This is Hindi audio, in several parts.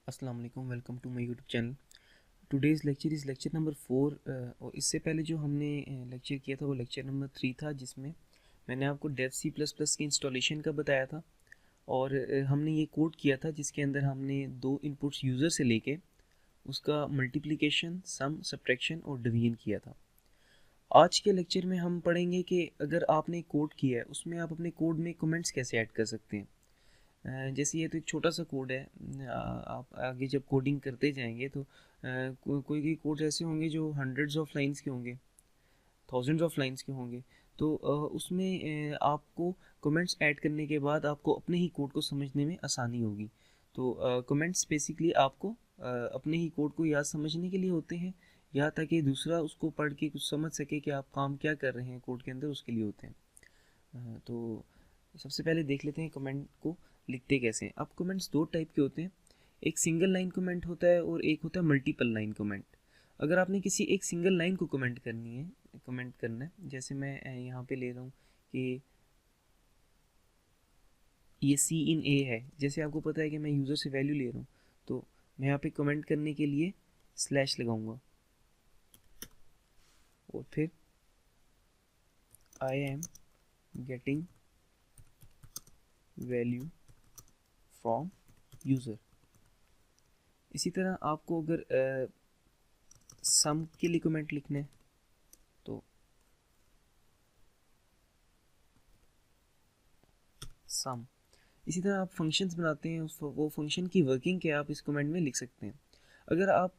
अस्सलाम वालेकुम, welcome to my YouTube channel. Today's lecture is lecture number 4। और इससे पहले जो हमने लेक्चर किया था वो लेक्चर नंबर 3 था, जिसमें मैंने आपको डेव सी प्लस प्लस की इंस्टॉलेशन का बताया था। और हमने ये कोड किया था जिसके अंदर हमने दो इनपुट्स यूज़र से लेके उसका मल्टीप्लिकेशन, सम, सब्ट्रैक्शन और डिवीजन किया था। आज के लेक्चर में हम पढ़ेंगे कि अगर आपने कोड किया है उसमें आप अपने कोड में कमेंट्स कैसे ऐड कर सकते हैं। जैसे ये तो एक छोटा सा कोड है। आप आगे जब कोडिंग करते जाएंगे तो कोई कोई कोड ऐसे होंगे जो हंड्रेड्स ऑफ लाइंस के होंगे, थाउजेंड्स ऑफ लाइंस के होंगे। तो उसमें आपको कमेंट्स ऐड करने के बाद आपको अपने ही कोड को समझने में आसानी होगी। तो कमेंट्स बेसिकली आपको अपने ही कोड को याद समझने के लिए होते हैं, या ताकि दूसरा उसको पढ़ के कुछ समझ सके कि आप काम क्या कर रहे हैं कोड के अंदर, उसके लिए होते हैं। तो सबसे पहले देख लेते हैं कमेंट को लिखते कैसे हैं। अब कमेंट्स दो टाइप के होते हैं, एक सिंगल लाइन कमेंट होता है और एक होता है मल्टीपल लाइन कमेंट। अगर आपने किसी एक सिंगल लाइन को कमेंट करना है, जैसे मैं यहाँ पे ले रहा हूँ कि ये सी इन ए है। जैसे आपको पता है कि मैं यूज़र से वैल्यू ले रहा हूँ, तो मैं यहाँ पे कमेंट करने के लिए स्लैश लगाऊंगा और फिर I am getting value from user. इसी तरह आपको अगर सम के लिए कमेंट लिखना है तो सम। इसी तरह आप फंक्शंस बनाते हैं, वो फंक्शन की वर्किंग क्या आप इस कमेंट में लिख सकते हैं। अगर आप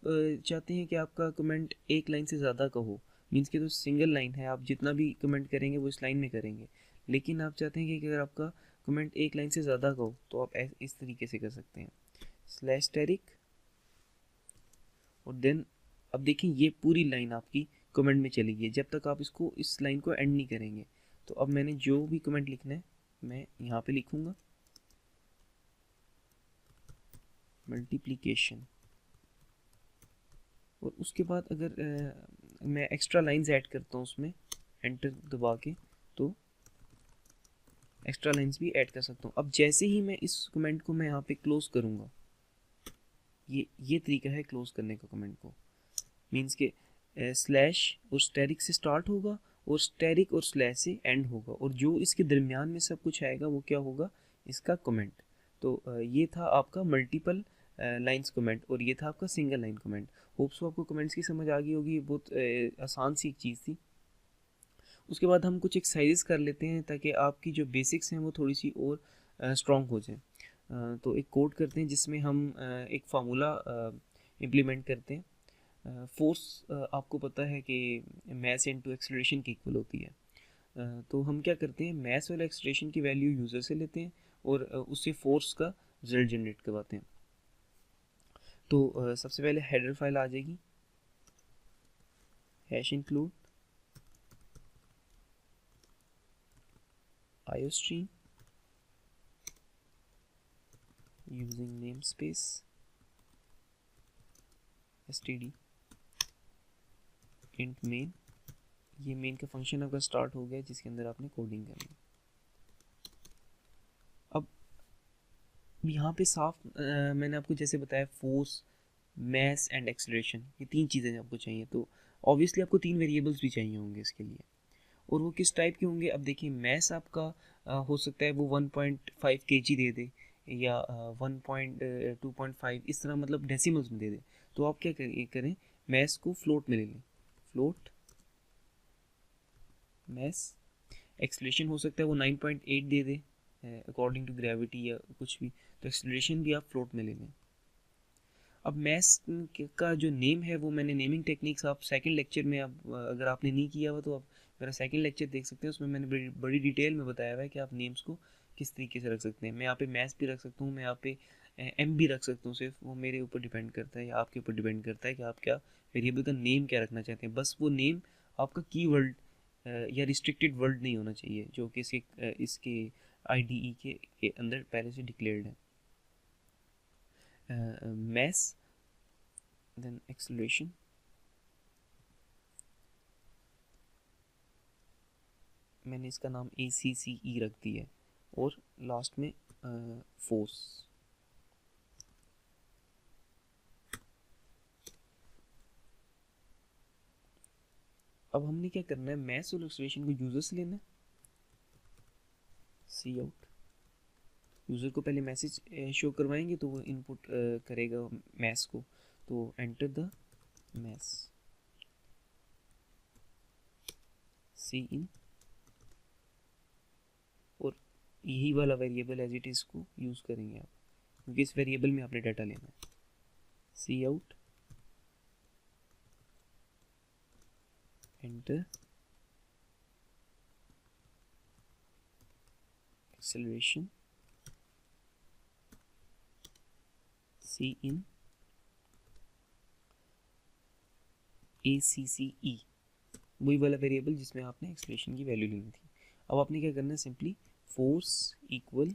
चाहते हैं कि आपका कमेंट एक लाइन से ज़्यादा का हो, मीन्स कि तो सिंगल लाइन है, आप जितना भी कमेंट करेंगे वो इस लाइन में करेंगे, लेकिन आप चाहते हैं कि अगर आपका कमेंट एक लाइन से ज़्यादा का हो तो आप इस तरीके से कर सकते हैं, स्लैश टेरिक और देन। अब देखिए ये पूरी लाइन आपकी कमेंट में चली गई जब तक आप इसको इस लाइन को एंड नहीं करेंगे। तो अब मैंने जो भी कमेंट लिखना है मैं यहाँ पे लिखूँगा मल्टीप्लिकेशन, और उसके बाद अगर मैं एक्स्ट्रा लाइंस ऐड करता हूँ उसमें एंटर दबा के, तो एक्स्ट्रा लाइंस भी ऐड कर सकता हूँ। अब जैसे ही मैं इस कमेंट को मैं यहाँ पे क्लोज करूँगा, ये तरीका है क्लोज करने का कमेंट को, मीन्स के स्लैश और स्टेरिक से स्टार्ट होगा और स्टेरिक और स्लैश से एंड होगा, और जो इसके दरमियान में सब कुछ आएगा वो क्या होगा, इसका कमेंट। तो ये था आपका मल्टीपल लाइंस कमेंट और ये था आपका सिंगल लाइन कमेंट। होप्स आपको कमेंट्स की समझ आ गई होगी, बहुत आसान सी एक चीज़ थी। उसके बाद हम कुछ एक्सरसाइजेस कर लेते हैं ताकि आपकी जो बेसिक्स हैं वो थोड़ी सी और स्ट्रॉन्ग हो जाए। तो एक कोड करते हैं जिसमें हम एक फार्मूला इम्प्लीमेंट करते हैं। फोर्स आपको पता है कि मैस इनटू एक्सेलरेशन की इक्वल होती है। तो हम क्या करते हैं, मैस वाला एक्सेलरेशन की वैल्यू यूज़र से लेते हैं और उससे फोर्स का रिजल्ट जनरेट करवाते हैं। तो सबसे पहले हेडर फाइल आ जाएगी, hash include iostream using name space std int main. ये मेन का फंक्शन आपका स्टार्ट हो गया जिसके अंदर आपने कोडिंग करनी है। अब यहाँ पे साफ मैंने आपको जैसे बताया फोर्स, मैस एंड एक्सेलरेशन, ये तीन चीज़ें आपको चाहिए। तो ऑब्वियसली आपको तीन वेरिएबल्स भी चाहिए होंगे इसके लिए, और वो किस टाइप के होंगे। अब देखिए मैस आपका हो सकता है वो 1.5 kg दे दे, या 1.2.5 इस तरह, मतलब डेसिमल्स में दे दे। तो आप क्या करें, मैस को फ्लोट में ले लें, फ्लोट मैस। एक्सलेशन हो सकता है वो 9.8 दे दे अकॉर्डिंग टू ग्रेविटी या कुछ भी, तो एक्सलेशन भी आप फ्लोट में ले लें। अब मैस का जो नेम है वो मैंने नेमिंग टेक्निक्स आप सेकंड लेक्चर में, अब अगर आपने नहीं किया हुआ तो आप मेरा सेकंड लेक्चर देख सकते हैं, उसमें मैंने बड़ी डिटेल में बताया हुआ है कि आप नेम्स को किस तरीके से रख सकते हैं। मैं यहाँ पे मैस भी रख सकता हूँ, मैं यहाँ पे एम भी रख सकता हूँ, सिर्फ वो मेरे ऊपर डिपेंड करता है या आपके ऊपर डिपेंड करता है कि आप क्या वेरिएबल का नेम क्या रखना चाहते हैं। बस वो नेम आपका की वर्ड या रिस्ट्रिक्टेड वर्ड नहीं होना चाहिए जो कि इसके IDE के अंदर पहले से डिक्लेयर्ड है। मैस देन एक्सेलरेशन, मैंने इसका नाम ACCE रख दिया है, और लास्ट में फोर्स। अब हमने क्या करना है, मैथ्स और एक्सेलरेशन को यूज़र से लेना है, सी आउट। यूज़र को पहले मैसेज शो करवाएंगे तो वो इनपुट करेगा मैथ्स को, तो एंटर द मैथ्स सी इन, और यही वाला वेरिएबल एज इट इज़ को यूज़ करेंगे आप, क्योंकि इस वेरिएबल में आपने डाटा लेना है। सी आउट एंटर एक्सेलरेशन सी इन ACCE, वही वाला वेरिएबल जिसमें आपने एक्सेलरेशन की वैल्यू लेनी थी। अब आपने क्या करना है, सिंपली फोर्स इक्वल,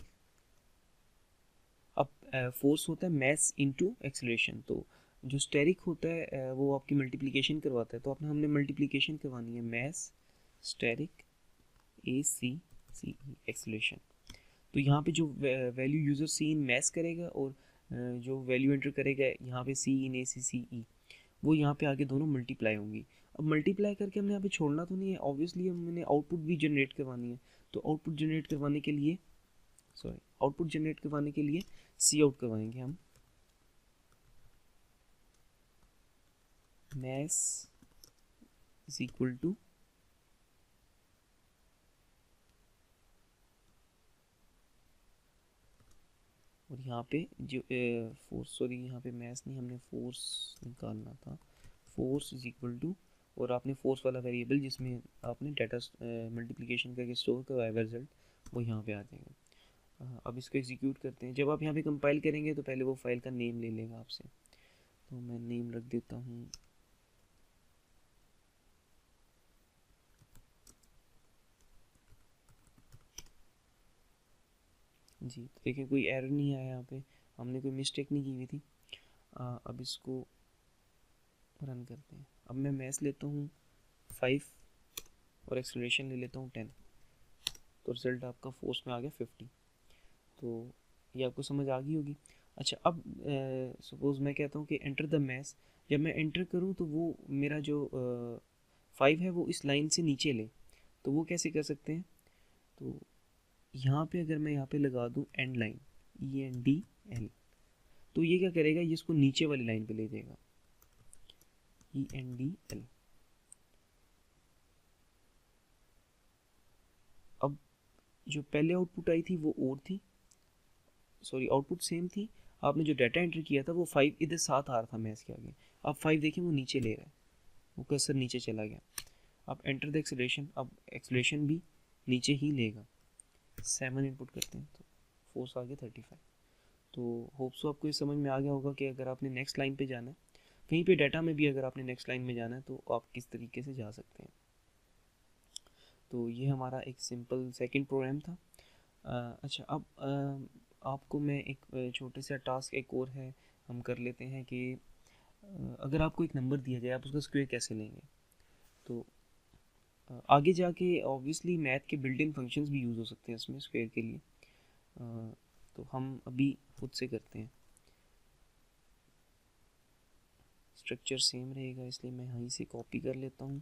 अब फोर्स होता है मैस इनटू एक्सेलरेशन, तो जो स्टेरिक होता है वो आपकी मल्टीप्लिकेशन करवाता है, तो आपने हमने मल्टीप्लिकेशन करवानी है, मैस स्टेरिक ACCE एक्सेलरेशन। तो यहाँ पे जो वैल्यू यूज़र सी इन मैस करेगा और जो वैल्यू एंटर करेगा यहाँ पे सी इन ACCE, वो यहाँ पे आगे दोनों मल्टीप्लाई होंगी। अब मल्टीप्लाई करके हमने यहाँ पे छोड़ना तो नहीं है, ऑब्वियसली हमने आउटपुट भी जनरेट करवानी है, तो आउटपुट जनरेट करवाने के लिए सी आउट करवाएंगे हम, मैस इज इक्वल टू और यहाँ पे जो फोर्स, सॉरी यहाँ पे मैस नहीं, हमने फोर्स निकालना था, फोर्स इज इक्वल टू, और आपने फोर्स वाला वेरिएबल जिसमें आपने डाटा मल्टीप्लिकेशन करके स्टोर करवाया रिजल्ट, वो यहाँ पे आ जाएगा। अब इसको एग्जीक्यूट करते हैं। जब आप यहाँ पे कंपाइल करेंगे तो पहले वो फाइल का नेम ले लेगा आपसे, तो मैं नेम रख देता हूँ जी। तो देखिए कोई एरर नहीं आया यहाँ पे, हमने कोई मिस्टेक नहीं की हुई थी। अब इसको रन करते हैं। अब मैं मैथ्स लेता हूँ 5 और एक्सेलरेशन ले लेता हूँ 10, तो रिजल्ट आपका फोर्स में आ गया 50। तो ये आपको समझ आ गई होगी। अच्छा, अब सपोज़ मैं कहता हूँ कि एंटर द मैथ्स, जब मैं एंटर करूँ तो वो मेरा जो 5 है वो इस लाइन से नीचे ले, तो वो कैसे कर सकते हैं, तो यहाँ पे अगर मैं यहाँ पे लगा दूँ एंड लाइन ENDL, तो ये क्या करेगा, ये इसको नीचे वाली लाइन पे ले जाएगा ENDL। अब जो पहले आउटपुट आई थी वो और थी, सॉरी आउटपुट सेम थी, आपने जो डाटा एंटर किया था वो 5 इधर साथ आ रहा था मैथ्स के आगे, अब 5 देखिए वो नीचे ले रहा है, वो कर्सर नीचे चला गया। अब एंटर द एक्सेलरेशन, अब एक्सेलरेशन भी नीचे ही लेगा। 7 इनपुट करते हैं तो फोर्स आ गया 35। तो होप सो आपको ये समझ में आ गया होगा कि अगर आपने नेक्स्ट लाइन पे जाना है, कहीं पे डाटा में भी अगर आपने नेक्स्ट लाइन में जाना है तो आप किस तरीके से जा सकते हैं। तो ये हमारा एक सिंपल सेकंड प्रोग्राम था। अच्छा, अब आपको मैं एक छोटे सा टास्क एक और है, हम कर लेते हैं कि अगर आपको एक नंबर दिया जाए आप उसका स्क्वायर कैसे लेंगे। तो आगे जाके ऑब्वियसली मैथ के बिल्ट इन फंक्शंस भी यूज़ हो सकते हैं इसमें स्क्वायर के लिए, तो हम अभी खुद से करते हैं। स्ट्रक्चर सेम रहेगा इसलिए मैं यहीं से कॉपी कर लेता हूँ,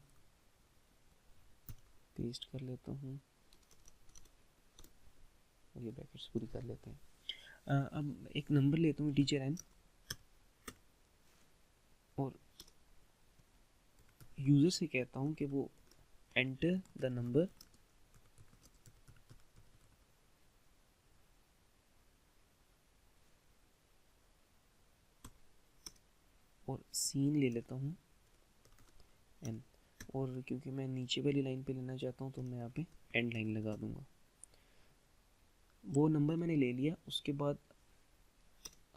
पेस्ट कर लेता हूँ और ये ब्रैकेट्स पूरी कर लेते हैं। अब एक नंबर लेता हूँ टीचर n, और यूज़र से कहता हूँ कि वो एंटर द नंबर और सीन ले लेता हूँ n, और क्योंकि मैं नीचे वाली लाइन पे लेना चाहता हूँ तो मैं यहाँ पे एंड लाइन लगा दूँगा। वो नंबर मैंने ले लिया, उसके बाद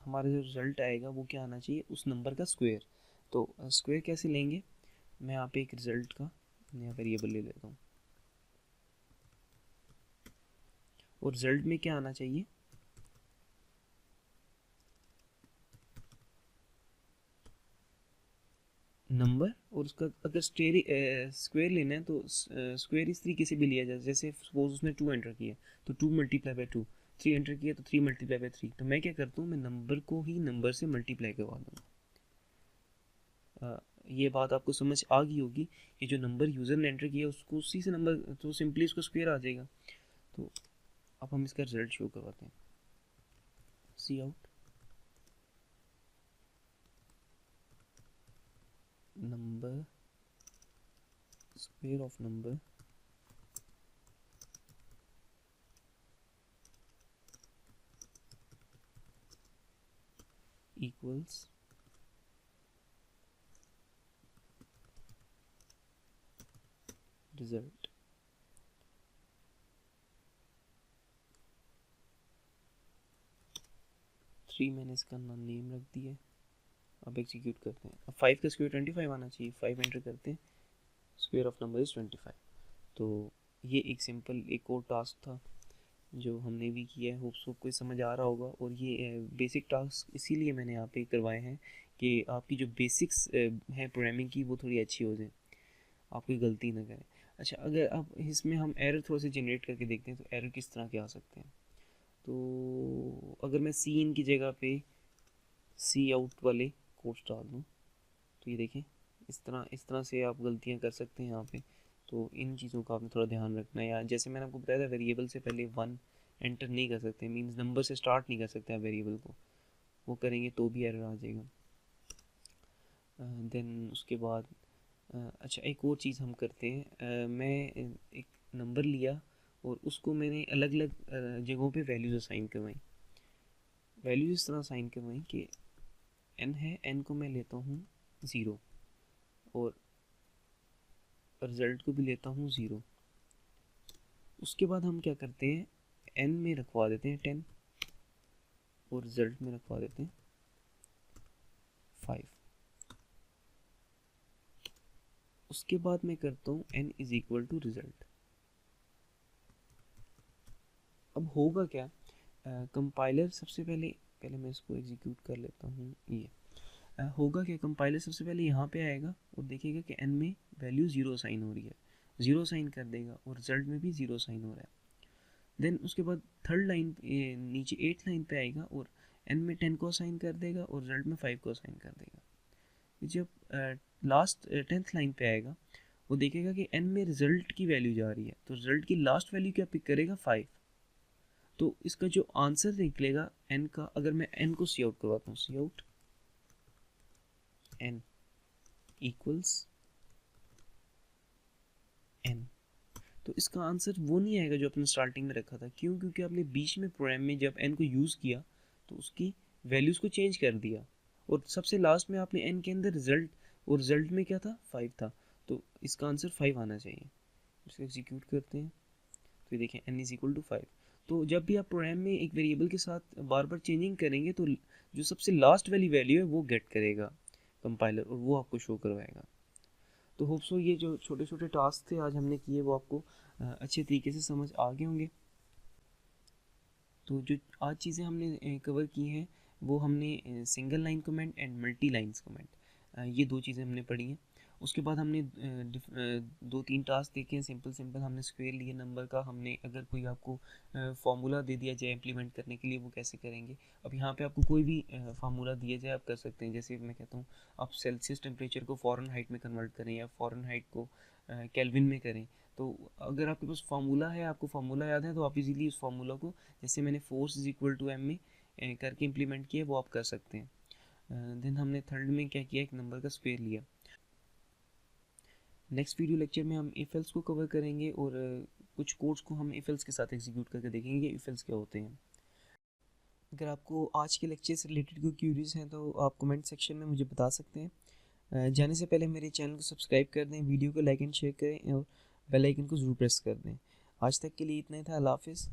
हमारा जो रिज़ल्ट आएगा वो क्या आना चाहिए, उस नंबर का स्क्वायर। तो स्क्वायर कैसे लेंगे, मैं यहाँ पे एक रिज़ल्ट का नया वेरिएबल ले लेता हूँ, और रिज़ल्ट में क्या आना चाहिए, नंबर, और उसका अगर स्क्वायर लेना है तो स्क्वायर इस तरीके से भी लिया जाए, जैसे सपोज उसने 2 एंटर किया तो 2 मल्टीप्लाई बाई 2, 3 एंटर किया तो 3 मल्टीप्लाई बाई 3, तो मैं क्या करता हूँ, मैं नंबर को ही नंबर से मल्टीप्लाई करवा दूँगा। ये बात आपको समझ आ गई होगी कि जो नंबर यूज़र ने एंटर किया उसको उसी से नंबर, तो सिंपली इसको स्क्वायर आ जाएगा। तो अब हम इसका रिजल्ट शो करवाते हैं। Cout number square of number equals result. Three मैंने इसका नेम रख दिया। अब एग्जीक्यूट करते हैं। अब 5 का स्क्वायर 25 आना चाहिए। 5 एंटर करते हैं, स्क्वायर ऑफ नंबर इज़ 25। तो ये एक सिंपल एक और टास्क था जो हमने भी किया है। होप सो कोई समझ आ रहा होगा। और ये बेसिक टास्क इसीलिए मैंने यहाँ पे करवाए हैं कि आपकी जो बेसिक्स है प्रोग्रामिंग की वो थोड़ी अच्छी हो जाए, आप कोई गलती ना करें। अच्छा, अगर अब इसमें हम एरर थोड़ा सा जनरेट करके देखते हैं तो एरर किस तरह के आ सकते हैं। तो अगर मैं सी इन की जगह पे सी आउट वाले कोड्स डाल दूँ तो ये देखें, इस तरह से आप गलतियाँ कर सकते हैं यहाँ पे। तो इन चीज़ों का आपने थोड़ा ध्यान रखना है। या जैसे मैंने आपको बताया था, वेरिएबल से पहले 1 एंटर नहीं कर सकते, मींस नंबर से स्टार्ट नहीं कर सकते आप वेरिएबल को। वो करेंगे तो भी एरर आ जाएगा। देन उसके बाद अच्छा, एक और चीज़ हम करते हैं। मैं एक नंबर लिया और उसको मैंने अलग अलग जगहों पे वैल्यूज़ असाइन करवाई। वैल्यूज़ इस तरह असाइन करवाई कि n है, n को मैं लेता हूँ 0 और रिज़ल्ट को भी लेता हूँ 0। उसके बाद हम क्या करते हैं, n में रखवा देते हैं 10 और रिज़ल्ट में रखवा देते हैं 5। उसके बाद मैं करता हूँ n is equal to result. अब होगा क्या, कंपाइलर सबसे पहले मैं इसको एग्जीक्यूट कर लेता हूँ। ये होगा क्या, कंपाइलर सबसे पहले यहाँ पे आएगा और देखेगा कि n में वैल्यू 0 साइन हो रही है, 0 साइन कर देगा और रिजल्ट में भी 0 साइन हो रहा है। देन उसके बाद थर्ड लाइन नीचे 8th लाइन पे आएगा और n में 10 को असाइन कर देगा और रिजल्ट में 5 को असाइन कर देगा। जब लास्ट 10th लाइन पे आएगा वो देखेगा कि n में रिजल्ट की वैल्यू जा रही है, तो रिजल्ट की लास्ट वैल्यू क्या पिक करेगा, 5। तो इसका जो आंसर निकलेगा n का, अगर मैं n को सी आउट करवाता हूँ, सी आउट n इक्वल्स n, तो इसका आंसर वो नहीं आएगा जो आपने स्टार्टिंग में रखा था। क्यों? क्योंकि आपने बीच में प्रोग्राम में जब n को यूज़ किया तो उसकी वैल्यूज़ को चेंज कर दिया और सबसे लास्ट में आपने n के अंदर रिजल्ट, और रिजल्ट में क्या था, 5 था। तो इसका आंसर 5 आना चाहिए। इसको एग्जीक्यूट करते हैं तो ये देखें n इज़ इक्वल टू 5। तो जब भी आप प्रोग्राम में एक वेरिएबल के साथ बार बार चेंजिंग करेंगे तो जो सबसे लास्ट वाली वैल्यू है वो गेट करेगा कंपाइलर और वो आपको शो करवाएगा। तो होप सो ये जो छोटे छोटे टास्क थे आज हमने किए वो आपको अच्छे तरीके से समझ आ गए होंगे। तो जो आज चीज़ें हमने कवर की हैं वो हमने single line comment and multi lines comment, ये दो चीज़ें हमने पढ़ी हैं। उसके बाद हमने दो तीन टास्क देखे हैं सिंपल सिंपल। हमने स्क्वायर लिए नंबर का, हमने अगर कोई आपको फार्मूला दे दिया जाए इम्प्लीमेंट करने के लिए वो कैसे करेंगे। अब यहाँ पे आपको कोई भी फार्मूला दिया जाए आप कर सकते हैं। जैसे मैं कहता हूँ आप सेल्सियस टेम्परेचर को फ़ारेनहाइट में कन्वर्ट करें या फ़ारेनहाइट को केल्विन में करें। तो अगर आपके पास फार्मूला है, आपको फार्मूला याद है, तो आप इजीली उस फार्मूला को, जैसे मैंने force is equal to M में करके इम्प्लीमेंट किया, वो आप कर सकते हैं। देन हमने थर्ड में क्या किया, एक नंबर का स्क्वायर लिया। नेक्स्ट वीडियो लेक्चर में हम इफ एल्स को कवर करेंगे और कुछ कोड्स को हम इफ एल्स के साथ एग्जीक्यूट करके देखेंगे इफ एल्स क्या होते हैं। अगर आपको आज के लेक्चर से रिलेटेड कोई क्यूरीज हैं तो आप कमेंट सेक्शन में मुझे बता सकते हैं। जाने से पहले मेरे चैनल को सब्सक्राइब कर दें, वीडियो को लाइक एंड शेयर करें और बेल आइकन को ज़रूर प्रेस कर दें। आज तक के लिए इतना ही था। अल्लाह हाफिज़।